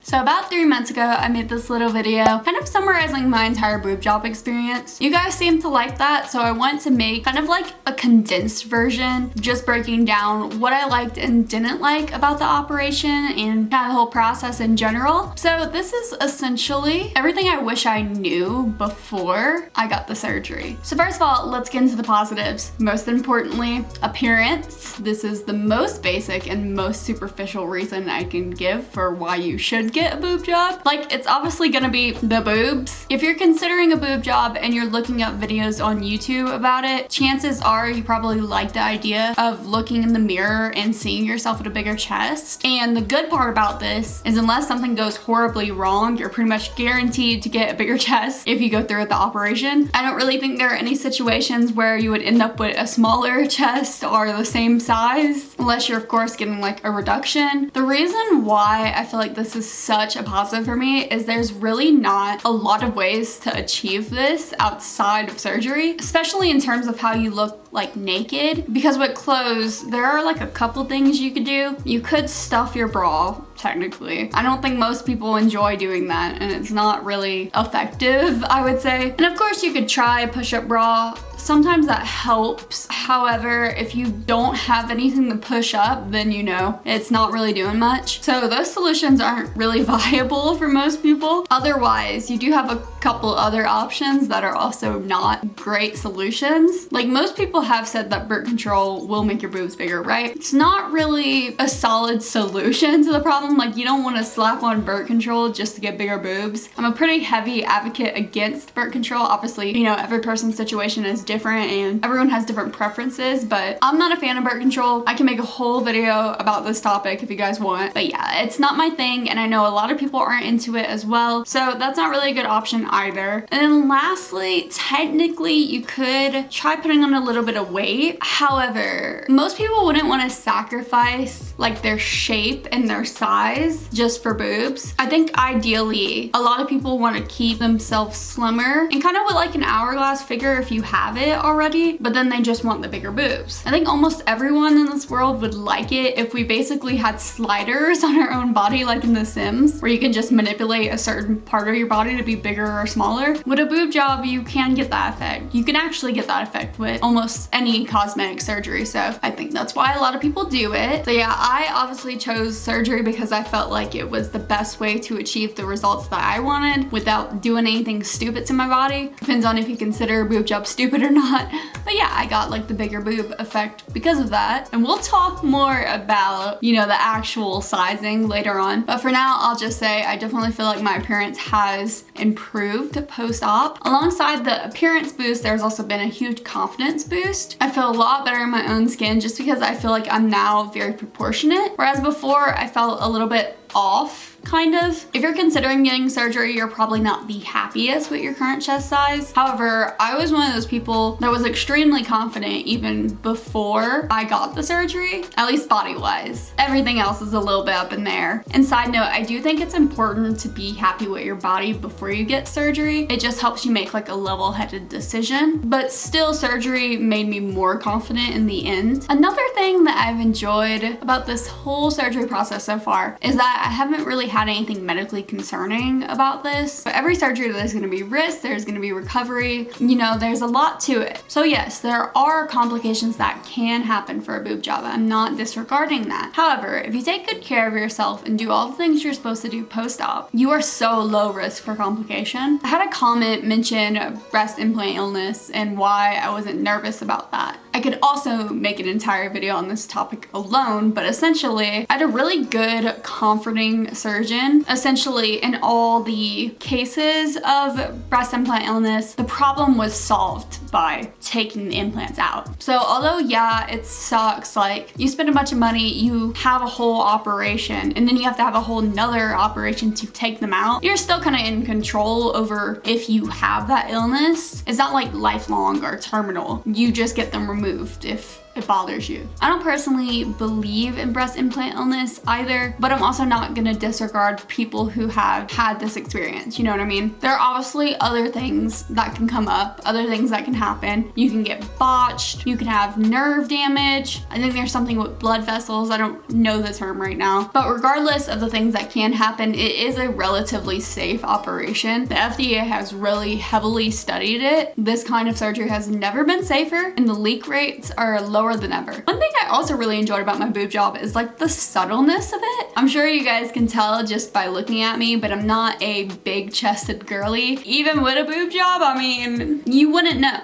So about 3 months ago, I made this little video kind of summarizing my entire boob job experience. You guys seem to like that, so I wanted to make kind of like a condensed version, just breaking down what I liked and didn't like about the operation and kind of the whole process in general. So this is essentially everything I wish I knew before I got the surgery. So first of all, let's get into the positives. Most importantly, appearance. This is the most basic and most superficial reason I can give for why you should get a boob job. Like, it's obviously gonna be the boobs. If you're considering a boob job and you're looking up videos on YouTube about it, chances are you probably like the idea of looking in the mirror and seeing yourself with a bigger chest. And the good part about this is unless something goes horribly wrong, you're pretty much guaranteed to get a bigger chest if you go through with the operation. I don't really think there are any situations where you would end up with a smaller chest or the same size, unless you're of course getting like a reduction. The reason why I feel like this is such a positive for me is there's really not a lot of ways to achieve this outside of surgery, especially in terms of how you look like naked, because with clothes there are like a couple things you could do. You could stuff your bra, technically. I don't think most people enjoy doing that, and it's not really effective, I would say. And of course you could try a push-up bra. Sometimes that helps. However, if you don't have anything to push up, then you know it's not really doing much. So those solutions aren't really viable for most people. Otherwise, you do have a couple other options that are also not great solutions. Like, most people have said that birth control will make your boobs bigger, right? It's not really a solid solution to the problem. Like, you don't want to slap on birth control just to get bigger boobs. I'm a pretty heavy advocate against birth control. Obviously, you know, every person's situation is different and everyone has different preferences, but I'm not a fan of birth control. I can make a whole video about this topic if you guys want. But yeah, it's not my thing, and I know a lot of people aren't into it as well. So that's not really a good option either. And then lastly, technically you could try putting on a little bit of weight. However, most people wouldn't want to sacrifice like their shape and their size just for boobs. I think ideally a lot of people want to keep themselves slimmer and kind of with like an hourglass figure if you have it already, but then they just want the bigger boobs. I think almost everyone in this world would like it if we basically had sliders on our own body, like in The Sims, where you can just manipulate a certain part of your body to be bigger or smaller. With a boob job, you can get that effect. You can actually get that effect with almost any cosmetic surgery, so I think that's why a lot of people do it. So yeah, I obviously chose surgery because I felt like it was the best way to achieve the results that I wanted without doing anything stupid to my body. Depends on if you consider a boob job stupid or not. But yeah, I got like the bigger boob effect because of that. And we'll talk more about, you know, the actual sizing later on. But for now, I'll just say I definitely feel like my appearance has improved post-op. Alongside the appearance boost, there's also been a huge confidence boost. I feel a lot better in my own skin just because I feel like I'm now very proportionate. Whereas before, I felt a little bit off, kind of. If you're considering getting surgery, you're probably not the happiest with your current chest size. However, I was one of those people that was extremely confident even before I got the surgery, at least body-wise. Everything else is a little bit up in there. And side note, I do think it's important to be happy with your body before you get surgery. It just helps you make like a level-headed decision. But still, surgery made me more confident in the end. Another thing that I've enjoyed about this whole surgery process so far is that I haven't really had anything medically concerning about this. But every surgery, there's gonna be risk, there's gonna be recovery, you know, there's a lot to it. So yes, there are complications that can happen for a boob job. I'm not disregarding that. However, if you take good care of yourself and do all the things you're supposed to do post-op, you are so low risk for complication. I had a comment mention breast implant illness and why I wasn't nervous about that. I could also make an entire video on this topic alone, but essentially I had a really good comforting surgeon. Essentially, in all the cases of breast implant illness, the problem was solved by taking the implants out. So although yeah, it sucks, like you spend a bunch of money, you have a whole operation, and then you have to have a whole nother operation to take them out, you're still kind of in control over if you have that illness. It's not like lifelong or terminal. You just get them removed if it bothers you. I don't personally believe in breast implant illness either, but I'm also not gonna disregard people who have had this experience, you know what I mean? There are obviously other things that can come up, other things that can happen. You can get botched, you can have nerve damage. I think there's something with blood vessels, I don't know the term right now. But regardless of the things that can happen, it is a relatively safe operation. The FDA has really heavily studied it. This kind of surgery has never been safer, and the leak rates are lower than ever. One thing I also really enjoyed about my boob job is like the subtleness of it. I'm sure you guys can tell just by looking at me, but I'm not a big chested girly. Even with a boob job, I mean, you wouldn't know.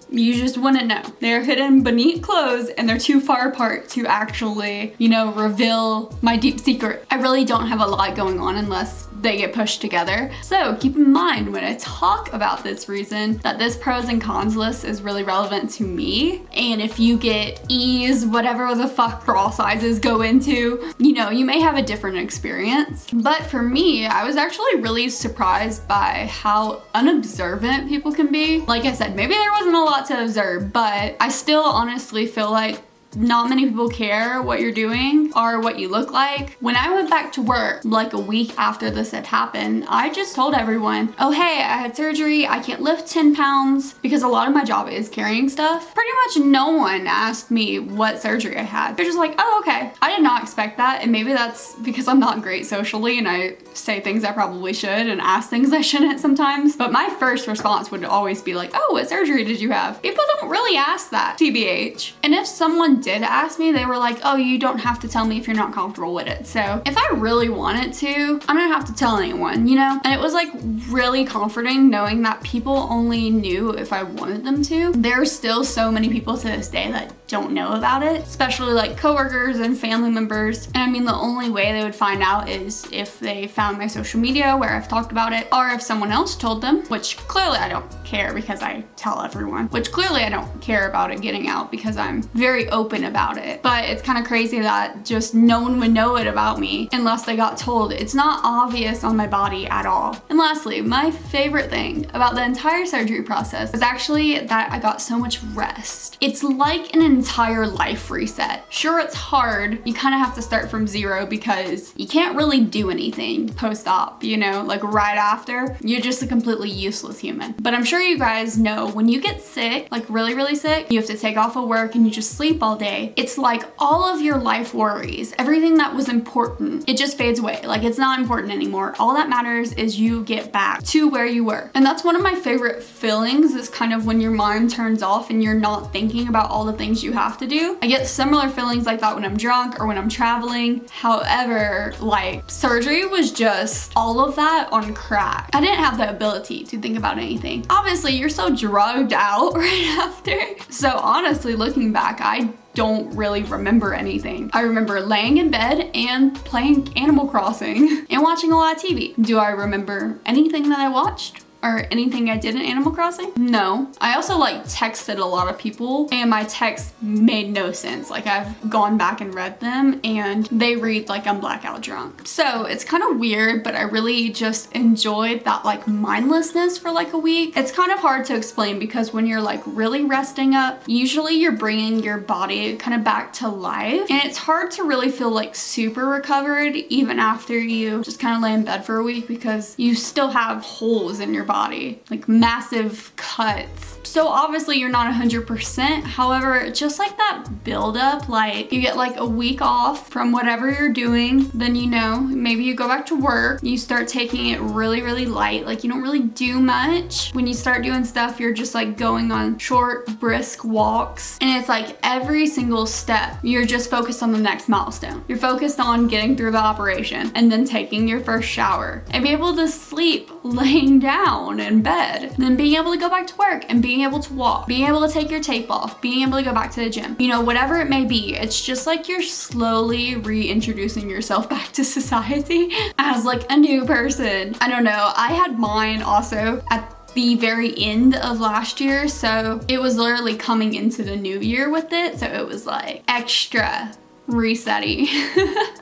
You just wouldn't know. They're hidden beneath clothes and they're too far apart to actually, you know, reveal my deep secret. I really don't have a lot going on unless they get pushed together. So keep in mind when I talk about this reason that this pros and cons list is really relevant to me. And if you get E's, whatever the fuck bra sizes go into, you know, you may have a different experience. But for me, I was actually really surprised by how unobservant people can be. Like I said, maybe there wasn't a lot to observe, but I still honestly feel like not many people care what you're doing or what you look like. When I went back to work like a week after this had happened, I just told everyone, oh hey, I had surgery, I can't lift 10 pounds, because a lot of my job is carrying stuff. Pretty much no one asked me what surgery I had. They're just like, oh okay. I did not expect that, and maybe that's because I'm not great socially and I say things I probably should and ask things I shouldn't sometimes. But my first response would always be like, oh, what surgery did you have? People don't really ask that, TBH. And if someone did ask me, they were like, oh, you don't have to tell me if you're not comfortable with it. So if I really wanted to, I don't have to tell anyone, you know? And it was like really comforting knowing that people only knew if I wanted them to. There's still so many people to this day that don't know about it, especially like coworkers and family members. And I mean, the only way they would find out is if they found my social media where I've talked about it, or if someone else told them, which clearly I don't care because I tell everyone, which clearly I don't care about it getting out because I'm very open about it. But it's kind of crazy that just no one would know it about me unless they got told. It's not obvious on my body at all. And lastly, my favorite thing about the entire surgery process was actually that I got so much rest. It's like an entire life reset. Sure, it's hard. You kind of have to start from zero because you can't really do anything post-op, you know, like right after. You're just a completely useless human. But I'm sure you guys know when you get sick, like really, really sick, you have to take off of work and you just sleep all day. It's like all of your life worries, everything that was important, it just fades away. Like it's not important anymore. All that matters is you get back to where you were. And that's one of my favorite feelings, is kind of when your mind turns off and you're not thinking about all the things you have to do. I get similar feelings like that when I'm drunk or when I'm traveling. However, like surgery was just all of that on crack. I didn't have the ability to think about anything. Obviously, you're so drugged out right after. So honestly, looking back, I don't really remember anything. I remember laying in bed and playing Animal Crossing and watching a lot of TV. Do I remember anything that I watched? Or anything I did in Animal Crossing? No. I also like texted a lot of people and my texts made no sense. Like I've gone back and read them and they read like I'm blackout drunk. So it's kind of weird, but I really just enjoyed that like mindlessness for like a week. It's kind of hard to explain because when you're like really resting up, usually you're bringing your body kind of back to life, and it's hard to really feel like super recovered even after you just kind of lay in bed for a week because you still have holes in your body, like massive cuts. So obviously you're not 100%. However, just like that buildup, like you get like a week off from whatever you're doing, then you know, maybe you go back to work, you start taking it really, really light. Like you don't really do much. When you start doing stuff, you're just like going on short, brisk walks. And it's like every single step, you're just focused on the next milestone. You're focused on getting through the operation and then taking your first shower and be able to sleep laying down in bed, then being able to go back to work and being able to walk, being able to take your tape off, being able to go back to the gym, you know, whatever it may be. It's just like you're slowly reintroducing yourself back to society as like a new person. I don't know. I had mine also at the very end of last year, so it was literally coming into the new year with it, so it was like extra resetty.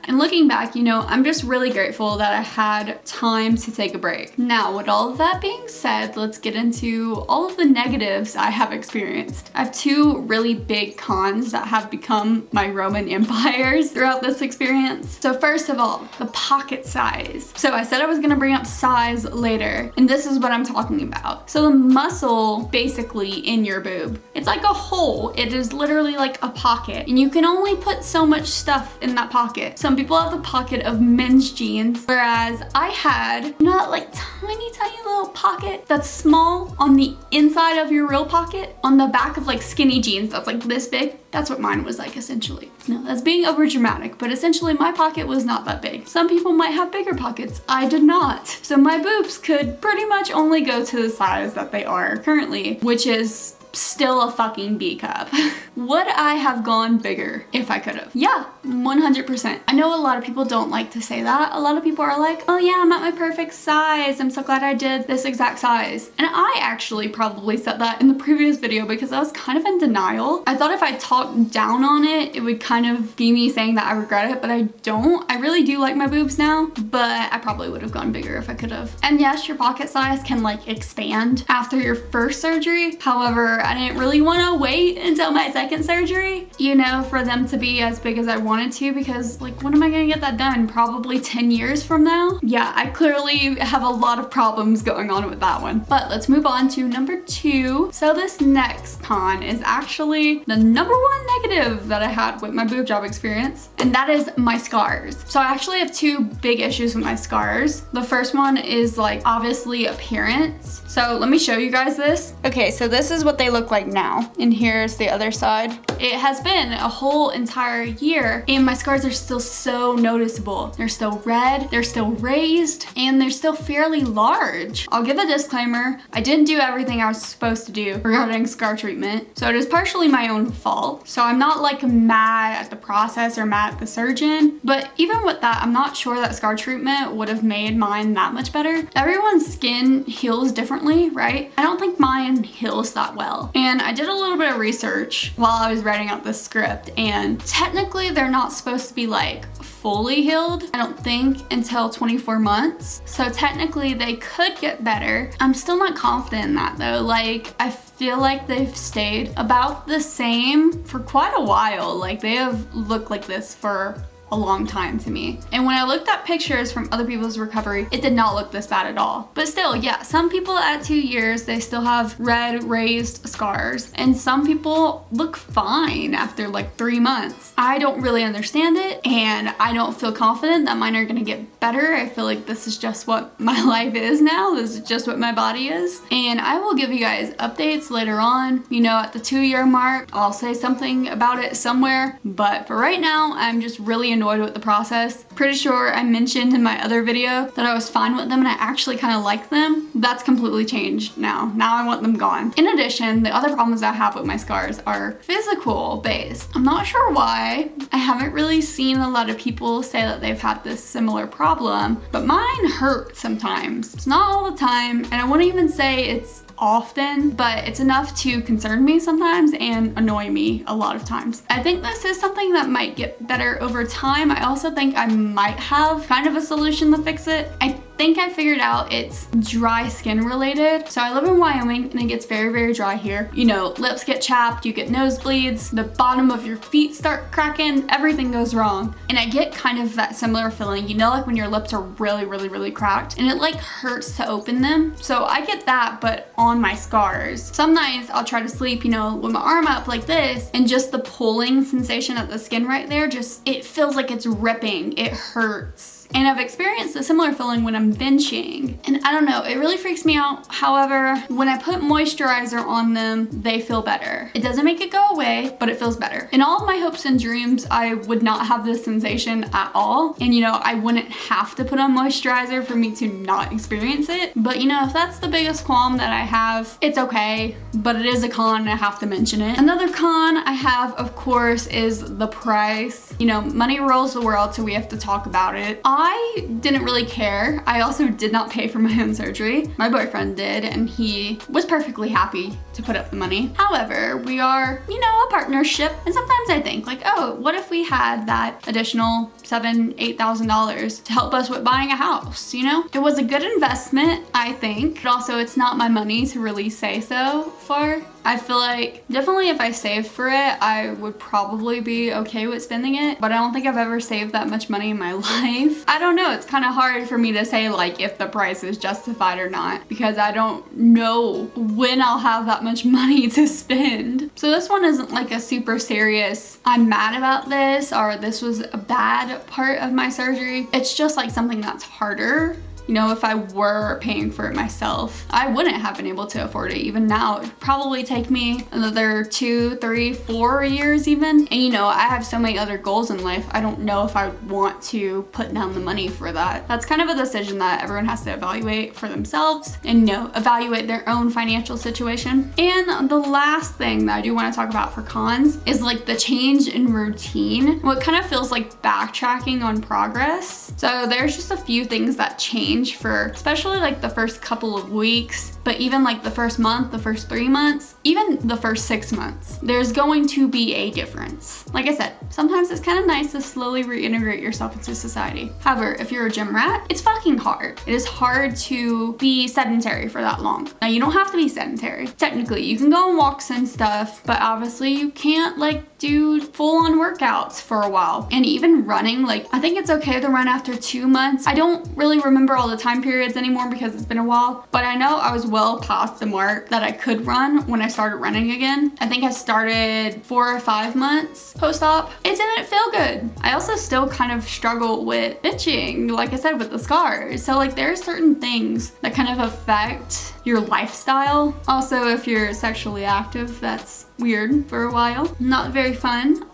And looking back, you know, I'm just really grateful that I had time to take a break. Now, with all of that being said, let's get into all of the negatives I have experienced. I have two really big cons that have become my Roman empires throughout this experience. So first of all, the pocket size. So I said I was gonna bring up size later, and this is what I'm talking about. So the muscle basically in your boob, it's like a hole. It is literally like a pocket, and you can only put so much stuff in that pocket. Some people have the pocket of men's jeans, whereas I had, you know, that like tiny little pocket that's small on the inside of your real pocket, on the back of like skinny jeans that's like this big. That's what mine was like essentially. No, that's being over dramatic, but essentially my pocket was not that big. Some people might have bigger pockets. I did not. So my boobs could pretty much only go to the size that they are currently, which is still a fucking B cup. Would I have gone bigger if I could have? Yeah, 100%. I know a lot of people don't like to say that. A lot of people are like, oh yeah, I'm at my perfect size. I'm so glad I did this exact size. And I actually probably said that in the previous video because I was kind of in denial. I thought if I talked down on it, it would kind of be me saying that I regret it, but I don't. I really do like my boobs now, but I probably would have gone bigger if I could have. And yes, your pocket size can like expand after your first surgery. However, I didn't really want to wait until my second surgery, you know, for them to be as big as I wanted to, because like, when am I gonna get that done? Probably 10 years from now? Yeah, I clearly have a lot of problems going on with that one. But let's move on to number 2. So this next con is actually the number 1 negative that I had with my boob job experience, and that is my scars. So I actually have 2 big issues with my scars. The first one is like obviously appearance. So let me show you guys this. Okay, so this is what they look like now, and here's the other side. It has been a whole entire year and my scars are still so noticeable. They're still red, they're still raised, and they're still fairly large. I'll give a disclaimer, I didn't do everything I was supposed to do regarding scar treatment, so it is partially my own fault. So I'm not like mad at the process or mad at the surgeon, but even with that, I'm not sure that scar treatment would have made mine that much better. Everyone's skin heals differently, right? I don't think mine heals that well. And I did a little bit of research while I was writing out the script, and technically they're not supposed to be like fully healed, I don't think, until 24 months. So technically they could get better. I'm still not confident in that though. Like, I feel like they've stayed about the same for quite a while. Like, they have looked like this for a long time to me. And when I looked at pictures from other people's recovery, it did not look this bad at all. But still, yeah, some people at 2 years, they still have red raised scars, and some people look fine after like 3 months. I don't really understand it, and I don't feel confident that mine are gonna get better. I feel like this is just what my life is now. This is just what my body is. And I will give you guys updates later on. You know, at the 2-year mark, I'll say something about it somewhere. But for right now, I'm just really annoyed with the process. Pretty sure I mentioned in my other video that I was fine with them and I actually kind of like them. That's completely changed now. Now I want them gone. In addition, the other problems I have with my scars are physical based. I'm not sure why. I haven't really seen a lot of people say that they've had this similar problem, but mine hurt sometimes. It's not all the time, and I wouldn't even say it's often, but it's enough to concern me sometimes and annoy me a lot of times. I think this is something that might get better over time. I also think I might have kind of a solution to fix it. I think I figured out it's dry skin related. So I live in Wyoming and it gets very, very dry here. You know, lips get chapped, you get nosebleeds, the bottom of your feet start cracking, everything goes wrong. And I get kind of that similar feeling, you know, like when your lips are really, really, really cracked and it like hurts to open them. So I get that, but on my scars. Some nights I'll try to sleep, you know, with my arm up like this, and just the pulling sensation at the skin right there, just, it feels like it's ripping, it hurts. And I've experienced a similar feeling when I'm benching. And I don't know, it really freaks me out. However, when I put moisturizer on them, they feel better. It doesn't make it go away, but it feels better. In all of my hopes and dreams, I would not have this sensation at all. And you know, I wouldn't have to put on moisturizer for me to not experience it. But you know, if that's the biggest qualm that I have, it's okay. But it is a con and I have to mention it. Another con I have, of course, is the price. You know, money rules the world, so we have to talk about it. I didn't really care. I also did not pay for my own surgery. My boyfriend did, and he was perfectly happy to put up the money. However, we are, you know, a partnership, and sometimes I think like, oh, what if we had that additional $7,000-8,000 to help us with buying a house, you know? It was a good investment, I think, but also it's not my money to really say so for. I feel like definitely if I saved for it, I would probably be okay with spending it, but I don't think I've ever saved that much money in my life. I don't know, it's kind of hard for me to say like if the price is justified or not, because I don't know when I'll have that much money to spend. So this one isn't like a super serious, I'm mad about this, or this was a bad part of my surgery. It's just like something that's harder. You know, if I were paying for it myself, I wouldn't have been able to afford it. Even now, it'd probably take me another 2, 3, 4 years even. And you know, I have so many other goals in life. I don't know if I would want to put down the money for that. That's kind of a decision that everyone has to evaluate for themselves and, you know, evaluate their own financial situation. And the last thing that I do want to talk about for cons is like the change in routine. What kind of feels like backtracking on progress. So there's just a few things that change for especially like the first couple of weeks, but even like the first month, the first 3 months, even the first 6 months, there's going to be a difference. Like I said, sometimes it's kind of nice to slowly reintegrate yourself into society. However, if you're a gym rat, it's fucking hard. It is hard to be sedentary for that long. Now, you don't have to be sedentary. Technically, you can go on walks and stuff, but obviously you can't like do full-on workouts for a while. And even running, like I think it's okay to run after 2 months. I don't really remember all the time periods anymore because it's been a while, but I know I was well past the mark that I could run when I started running again. I think I started 4 or 5 months post-op. It didn't feel good. I also still kind of struggle with itching, like I said, with the scars. So like there are certain things that kind of affect your lifestyle. Also, if you're sexually active, that's weird for a while. Not very fun.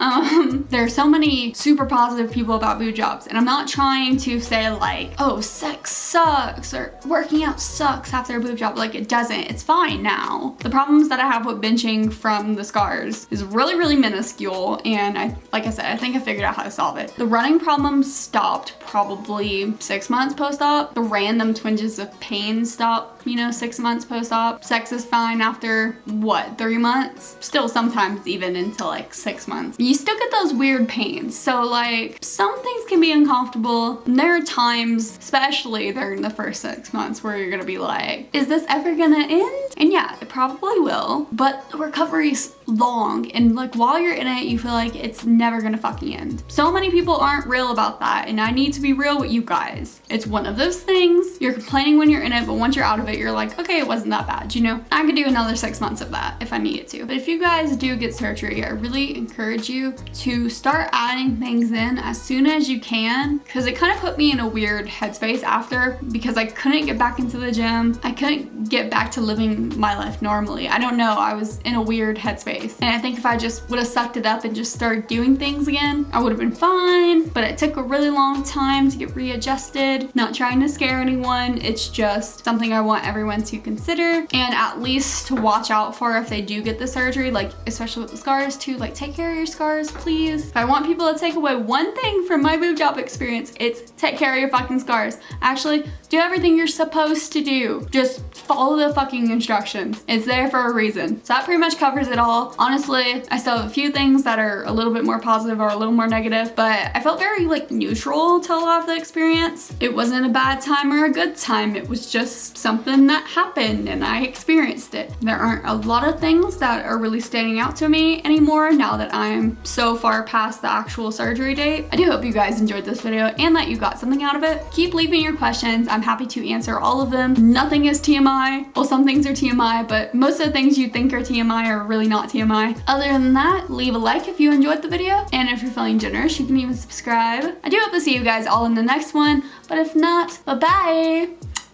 There are so many super positive people about boob jobs, and I'm not trying to say like, oh, sex sucks or working out sucks after a boob job. Like, it doesn't. It's fine now. The problems that I have with benching from the scars is really, really minuscule, and like I said, I think I figured out how to solve it. The running problem stopped probably 6 months post-op. The random twinges of pain stopped, you know, 6 months post-op. Sex is fine after, what, 3 months? Still sometimes even until like 6 months. You still get those weird pains. So like, some things can be uncomfortable. And there are times, especially during the first 6 months, where you're gonna be like, is this ever gonna end? And yeah, it probably will, but the recovery's long, and like while you're in it, you feel like it's never gonna fucking end. So many people aren't real about that, and I need to be real with you guys. It's one of those things, you're complaining when you're in it, but once you're out of it, you're like, okay, it wasn't that bad, you know? I could do another 6 months of that if I needed to. But if you guys do get surgery, I really encourage you to start adding things in as soon as you can, because it kind of put me in a weird headspace after, because I couldn't get back into the gym. I couldn't get back to living my life normally. I don't know, I was in a weird headspace. And I think if I just would have sucked it up and just started doing things again, I would have been fine. But it took a really long time to get readjusted. Not trying to scare anyone. It's just something I want everyone to consider, and at least to watch out for if they do get the surgery, like especially with the scars too. Like, take care of your scars, please. If I want people to take away one thing from my boob job experience, it's take care of your fucking scars. Actually, do everything you're supposed to do. Just follow the fucking instructions. It's there for a reason. So that pretty much covers it all. Honestly, I still have a few things that are a little bit more positive or a little more negative, but I felt very like neutral to a lot of the experience. It wasn't a bad time or a good time. It was just something that happened and I experienced it. There aren't a lot of things that are really standing out to me anymore now that I'm so far past the actual surgery date. I do hope you guys enjoyed this video and that you got something out of it. Keep leaving your questions. I'm happy to answer all of them. Nothing is TMI. Well, some things are TMI, but most of the things you think are TMI are really not TMI. Other than that, leave a like if you enjoyed the video, and if you're feeling generous, you can even subscribe. I do hope to see you guys all in the next one, but if not, bye-bye!